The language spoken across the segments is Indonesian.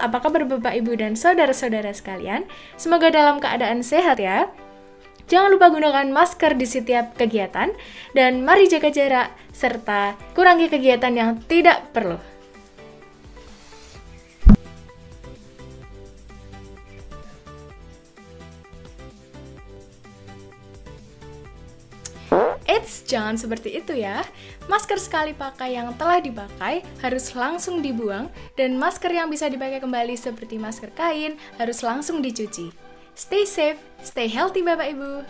apa kabar Bapak, Ibu, dan saudara-saudara sekalian? Semoga dalam keadaan sehat ya. Jangan lupa gunakan masker di setiap kegiatan, dan mari jaga jarak, serta kurangi kegiatan yang tidak perlu. Eits, jangan seperti itu ya. Masker sekali pakai yang telah dipakai harus langsung dibuang, dan masker yang bisa dipakai kembali seperti masker kain harus langsung dicuci. Stay safe, stay healthy Bapak Ibu.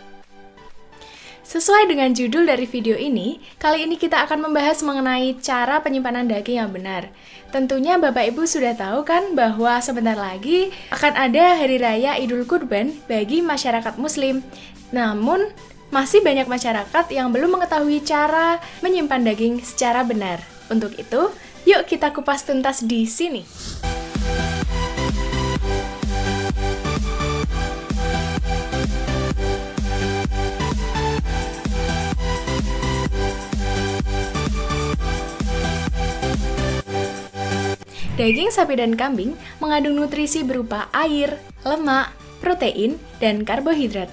Sesuai dengan judul dari video ini, kali ini kita akan membahas mengenai cara penyimpanan daging yang benar. Tentunya Bapak Ibu sudah tahu kan bahwa sebentar lagi akan ada Hari Raya Idul Kurban bagi masyarakat Muslim. Namun, masih banyak masyarakat yang belum mengetahui cara menyimpan daging secara benar. Untuk itu, yuk kita kupas tuntas di sini. Daging sapi dan kambing mengandung nutrisi berupa air, lemak, protein, dan karbohidrat.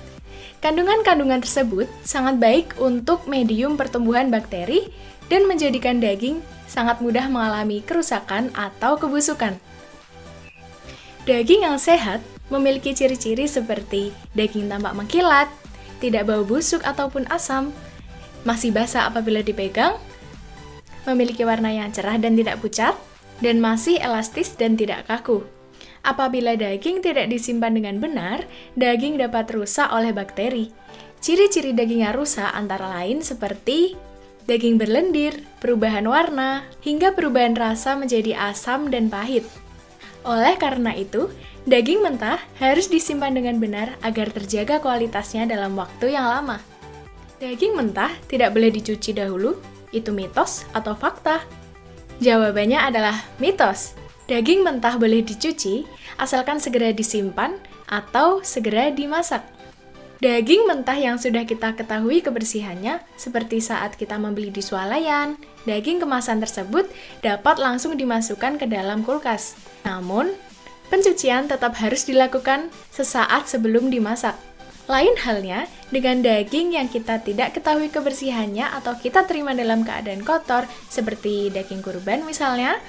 Kandungan-kandungan tersebut sangat baik untuk medium pertumbuhan bakteri dan menjadikan daging sangat mudah mengalami kerusakan atau kebusukan. Daging yang sehat memiliki ciri-ciri seperti daging tampak mengkilat, tidak bau busuk ataupun asam, masih basah apabila dipegang, memiliki warna yang cerah dan tidak pucat, dan masih elastis dan tidak kaku. Apabila daging tidak disimpan dengan benar, daging dapat rusak oleh bakteri. Ciri-ciri daging yang rusak antara lain seperti daging berlendir, perubahan warna, hingga perubahan rasa menjadi asam dan pahit. Oleh karena itu, daging mentah harus disimpan dengan benar agar terjaga kualitasnya dalam waktu yang lama. Daging mentah tidak boleh dicuci dahulu, itu mitos atau fakta? Jawabannya adalah mitos. Daging mentah boleh dicuci, asalkan segera disimpan atau segera dimasak. Daging mentah yang sudah kita ketahui kebersihannya, seperti saat kita membeli di swalayan, daging kemasan tersebut dapat langsung dimasukkan ke dalam kulkas. Namun, pencucian tetap harus dilakukan sesaat sebelum dimasak. Lain halnya dengan daging yang kita tidak ketahui kebersihannya atau kita terima dalam keadaan kotor, seperti daging kurban misalnya.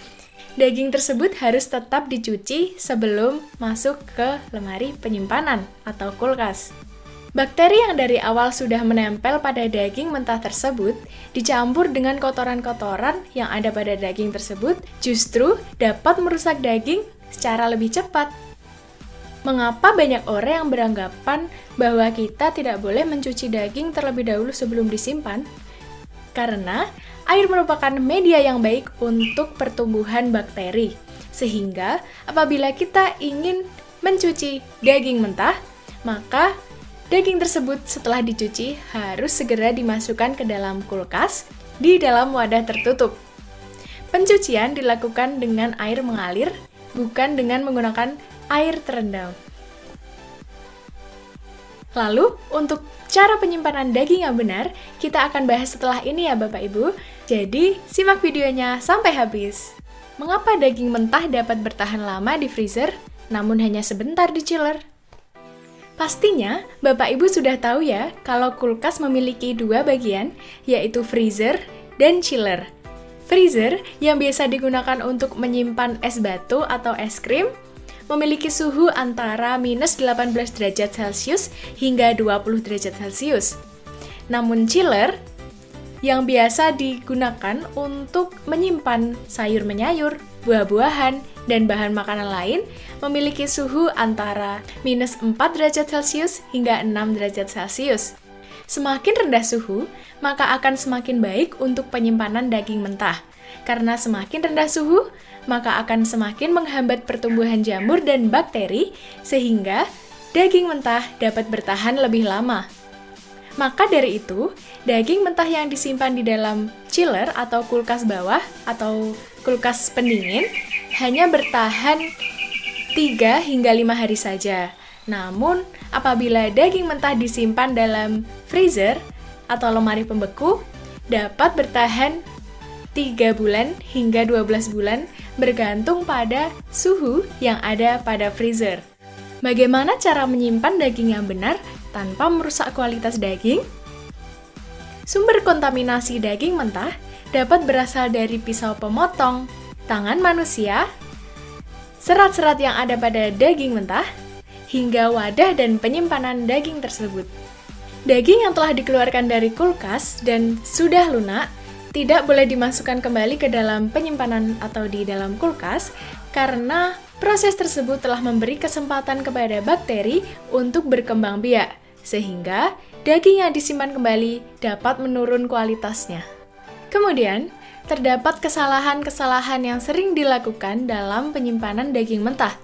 Daging tersebut harus tetap dicuci sebelum masuk ke lemari penyimpanan atau kulkas. Bakteri yang dari awal sudah menempel pada daging mentah tersebut, dicampur dengan kotoran-kotoran yang ada pada daging tersebut, justru dapat merusak daging secara lebih cepat. Mengapa banyak orang yang beranggapan bahwa kita tidak boleh mencuci daging terlebih dahulu sebelum disimpan? Karena air merupakan media yang baik untuk pertumbuhan bakteri. Sehingga apabila kita ingin mencuci daging mentah, maka daging tersebut setelah dicuci harus segera dimasukkan ke dalam kulkas di dalam wadah tertutup. Pencucian dilakukan dengan air mengalir, bukan dengan menggunakan air terendam. Lalu, untuk cara penyimpanan daging yang benar, kita akan bahas setelah ini ya Bapak Ibu. Jadi, simak videonya sampai habis. Mengapa daging mentah dapat bertahan lama di freezer, namun hanya sebentar di chiller? Pastinya, Bapak Ibu sudah tahu ya, kalau kulkas memiliki dua bagian, yaitu freezer dan chiller. Freezer, yang biasa digunakan untuk menyimpan es batu atau es krim, memiliki suhu antara minus 18 derajat Celcius hingga 20 derajat Celcius. Namun chiller, yang biasa digunakan untuk menyimpan sayur menyayur, buah-buahan, dan bahan makanan lain, memiliki suhu antara minus 4 derajat Celcius hingga 6 derajat Celcius. Semakin rendah suhu, maka akan semakin baik untuk penyimpanan daging mentah. Karena semakin rendah suhu, maka akan semakin menghambat pertumbuhan jamur dan bakteri, sehingga daging mentah dapat bertahan lebih lama. Maka dari itu, daging mentah yang disimpan di dalam chiller atau kulkas bawah atau kulkas pendingin hanya bertahan 3 hingga 5 hari saja. Namun, apabila daging mentah disimpan dalam freezer atau lemari pembeku, dapat bertahan 3 bulan hingga 12 bulan bergantung pada suhu yang ada pada freezer. Bagaimana cara menyimpan daging yang benar tanpa merusak kualitas daging? Sumber kontaminasi daging mentah dapat berasal dari pisau pemotong, tangan manusia, serat-serat yang ada pada daging mentah, hingga wadah dan penyimpanan daging tersebut. Daging yang telah dikeluarkan dari kulkas dan sudah lunak tidak boleh dimasukkan kembali ke dalam penyimpanan atau di dalam kulkas karena proses tersebut telah memberi kesempatan kepada bakteri untuk berkembang biak, sehingga daging yang disimpan kembali dapat menurun kualitasnya. Kemudian, terdapat kesalahan-kesalahan yang sering dilakukan dalam penyimpanan daging mentah.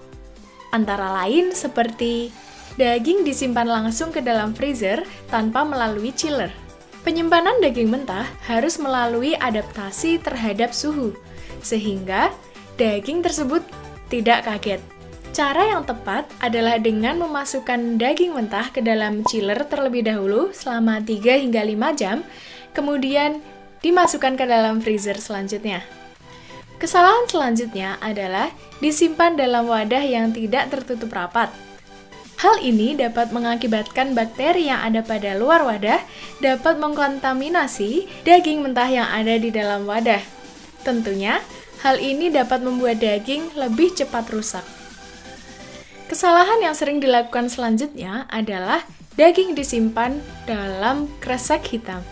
Antara lain seperti daging disimpan langsung ke dalam freezer tanpa melalui chiller. Penyimpanan daging mentah harus melalui adaptasi terhadap suhu, sehingga daging tersebut tidak kaget. Cara yang tepat adalah dengan memasukkan daging mentah ke dalam chiller terlebih dahulu selama 3 hingga 5 jam, kemudian dimasukkan ke dalam freezer selanjutnya. Kesalahan selanjutnya adalah disimpan dalam wadah yang tidak tertutup rapat. Hal ini dapat mengakibatkan bakteri yang ada pada luar wadah dapat mengkontaminasi daging mentah yang ada di dalam wadah. Tentunya, hal ini dapat membuat daging lebih cepat rusak. Kesalahan yang sering dilakukan selanjutnya adalah daging disimpan dalam kresek hitam.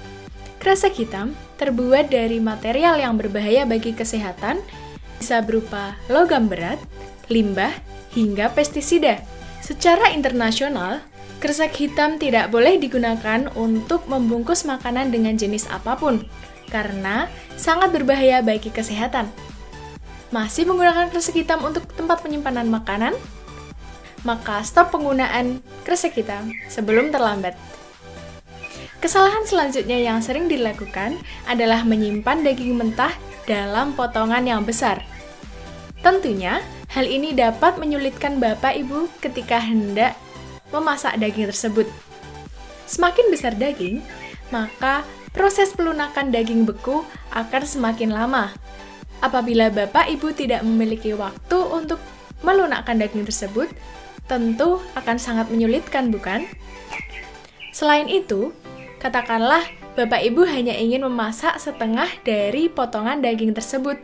Kresek hitam terbuat dari material yang berbahaya bagi kesehatan, bisa berupa logam berat, limbah, hingga pestisida. Secara internasional, kresek hitam tidak boleh digunakan untuk membungkus makanan dengan jenis apapun, karena sangat berbahaya bagi kesehatan. Masih menggunakan kresek hitam untuk tempat penyimpanan makanan? Maka stop penggunaan kresek hitam sebelum terlambat. Kesalahan selanjutnya yang sering dilakukan adalah menyimpan daging mentah dalam potongan yang besar. Tentunya, hal ini dapat menyulitkan Bapak Ibu ketika hendak memasak daging tersebut. Semakin besar daging, maka proses pelunakan daging beku akan semakin lama. Apabila Bapak Ibu tidak memiliki waktu untuk melunakkan daging tersebut, tentu akan sangat menyulitkan, bukan? Selain itu, katakanlah Bapak Ibu hanya ingin memasak setengah dari potongan daging tersebut.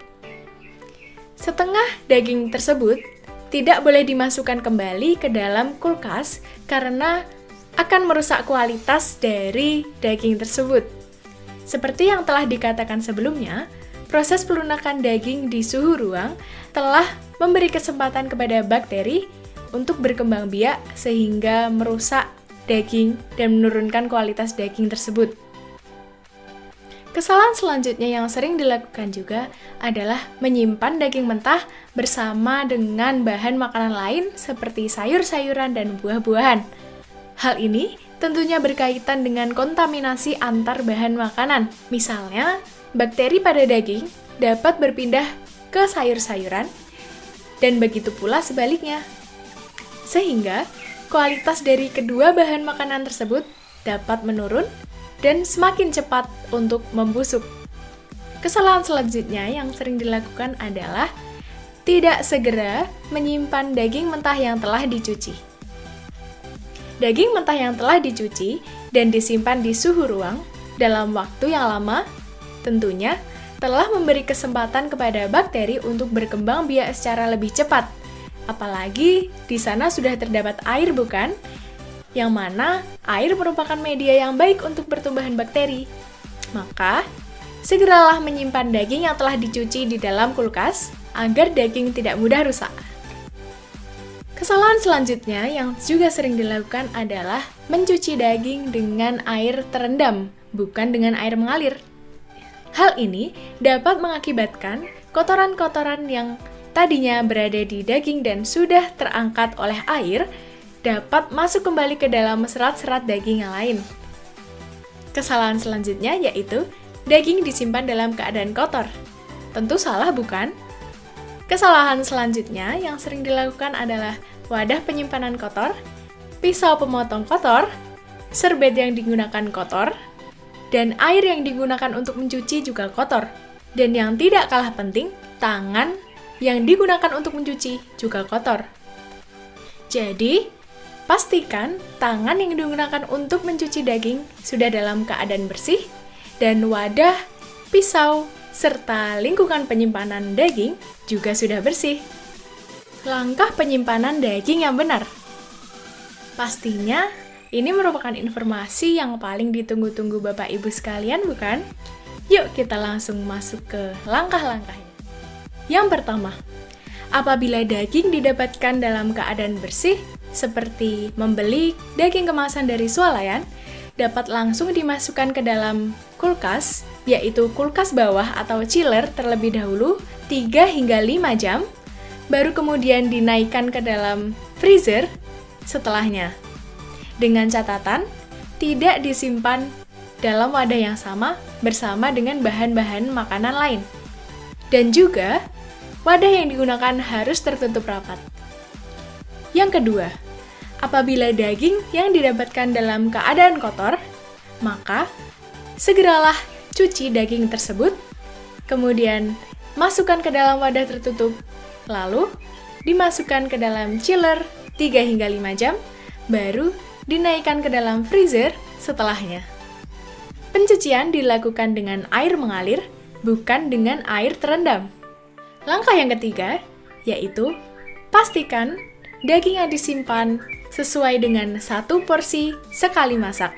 Setengah daging tersebut tidak boleh dimasukkan kembali ke dalam kulkas karena akan merusak kualitas dari daging tersebut. Seperti yang telah dikatakan sebelumnya, proses pelunakan daging di suhu ruang telah memberi kesempatan kepada bakteri untuk berkembang biak sehingga merusak daging dan menurunkan kualitas daging tersebut. Kesalahan selanjutnya yang sering dilakukan juga adalah menyimpan daging mentah bersama dengan bahan makanan lain seperti sayur-sayuran dan buah-buahan. Hal ini tentunya berkaitan dengan kontaminasi antar bahan makanan. Misalnya, bakteri pada daging dapat berpindah ke sayur-sayuran dan begitu pula sebaliknya. Sehingga, kualitas dari kedua bahan makanan tersebut dapat menurun dan semakin cepat untuk membusuk. Kesalahan selanjutnya yang sering dilakukan adalah tidak segera menyimpan daging mentah yang telah dicuci. Daging mentah yang telah dicuci dan disimpan di suhu ruang dalam waktu yang lama tentunya telah memberi kesempatan kepada bakteri untuk berkembang biak secara lebih cepat. Apalagi di sana sudah terdapat air, bukan? Yang mana air merupakan media yang baik untuk pertumbuhan bakteri. Maka, segeralah menyimpan daging yang telah dicuci di dalam kulkas agar daging tidak mudah rusak. Kesalahan selanjutnya yang juga sering dilakukan adalah mencuci daging dengan air terendam, bukan dengan air mengalir. Hal ini dapat mengakibatkan kotoran-kotoran yang tadinya berada di daging dan sudah terangkat oleh air dapat masuk kembali ke dalam serat-serat daging yang lain. Kesalahan selanjutnya yaitu daging disimpan dalam keadaan kotor. Tentu salah, bukan? Kesalahan selanjutnya yang sering dilakukan adalah wadah penyimpanan kotor, pisau pemotong kotor, serbet yang digunakan kotor, dan air yang digunakan untuk mencuci juga kotor. Dan yang tidak kalah penting, tangan yang digunakan untuk mencuci juga kotor. Jadi, pastikan tangan yang digunakan untuk mencuci daging sudah dalam keadaan bersih dan wadah, pisau, serta lingkungan penyimpanan daging juga sudah bersih. Langkah penyimpanan daging yang benar. Pastinya, ini merupakan informasi yang paling ditunggu-tunggu Bapak Ibu sekalian, bukan? Yuk kita langsung masuk ke langkah-langkahnya. Yang pertama, apabila daging didapatkan dalam keadaan bersih, seperti membeli daging kemasan dari swalayan, dapat langsung dimasukkan ke dalam kulkas, yaitu kulkas bawah atau chiller terlebih dahulu 3 hingga 5 jam, baru kemudian dinaikkan ke dalam freezer setelahnya. Dengan catatan, tidak disimpan dalam wadah yang sama bersama dengan bahan-bahan makanan lain. Dan juga, wadah yang digunakan harus tertutup rapat. Yang kedua, apabila daging yang didapatkan dalam keadaan kotor, maka segeralah cuci daging tersebut, kemudian masukkan ke dalam wadah tertutup, lalu dimasukkan ke dalam chiller 3 hingga 5 jam, baru dinaikkan ke dalam freezer setelahnya. Pencucian dilakukan dengan air mengalir, bukan dengan air terendam. Langkah yang ketiga, yaitu pastikan daging yang disimpan sesuai dengan 1 porsi sekali masak.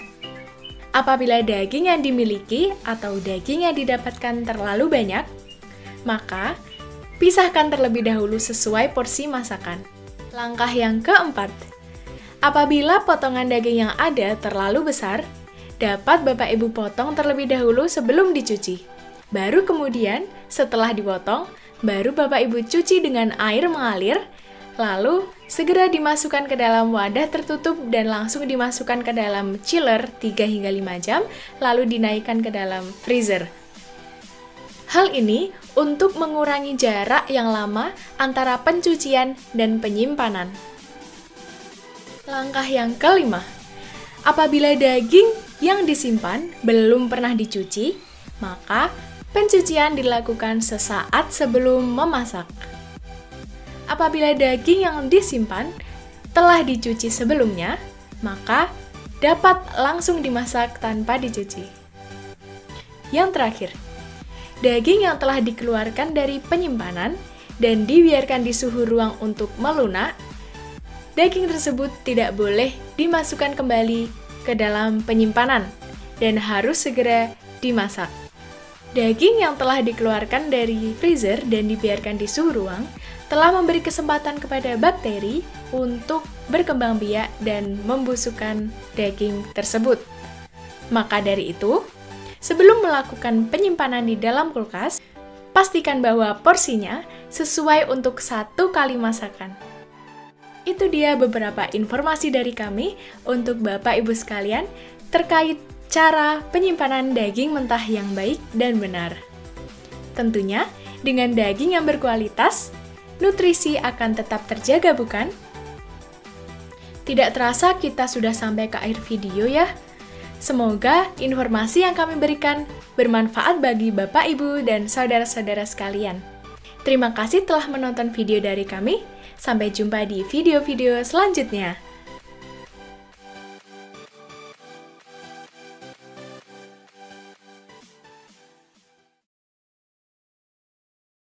Apabila daging yang dimiliki atau daging yang didapatkan terlalu banyak, maka pisahkan terlebih dahulu sesuai porsi masakan. Langkah yang keempat, apabila potongan daging yang ada terlalu besar, dapat Bapak Ibu potong terlebih dahulu sebelum dicuci. Baru kemudian, setelah dipotong, baru Bapak Ibu cuci dengan air mengalir, lalu segera dimasukkan ke dalam wadah tertutup dan langsung dimasukkan ke dalam chiller 3 hingga 5 jam, lalu dinaikkan ke dalam freezer. Hal ini untuk mengurangi jarak yang lama antara pencucian dan penyimpanan. Langkah yang kelima, apabila daging yang disimpan belum pernah dicuci, maka pencucian dilakukan sesaat sebelum memasak. Apabila daging yang disimpan telah dicuci sebelumnya, maka dapat langsung dimasak tanpa dicuci. Yang terakhir, daging yang telah dikeluarkan dari penyimpanan dan dibiarkan di suhu ruang untuk melunak, daging tersebut tidak boleh dimasukkan kembali ke dalam penyimpanan dan harus segera dimasak. Daging yang telah dikeluarkan dari freezer dan dibiarkan di suhu ruang telah memberi kesempatan kepada bakteri untuk berkembang biak dan membusukkan daging tersebut. Maka dari itu, sebelum melakukan penyimpanan di dalam kulkas, pastikan bahwa porsinya sesuai untuk 1 kali masakan. Itu dia beberapa informasi dari kami untuk Bapak Ibu sekalian terkait cara penyimpanan daging mentah yang baik dan benar. Tentunya, dengan daging yang berkualitas, nutrisi akan tetap terjaga, bukan? Tidak terasa kita sudah sampai ke akhir video ya. Semoga informasi yang kami berikan bermanfaat bagi Bapak, Ibu, dan saudara-saudara sekalian. Terima kasih telah menonton video dari kami. Sampai jumpa di video-video selanjutnya.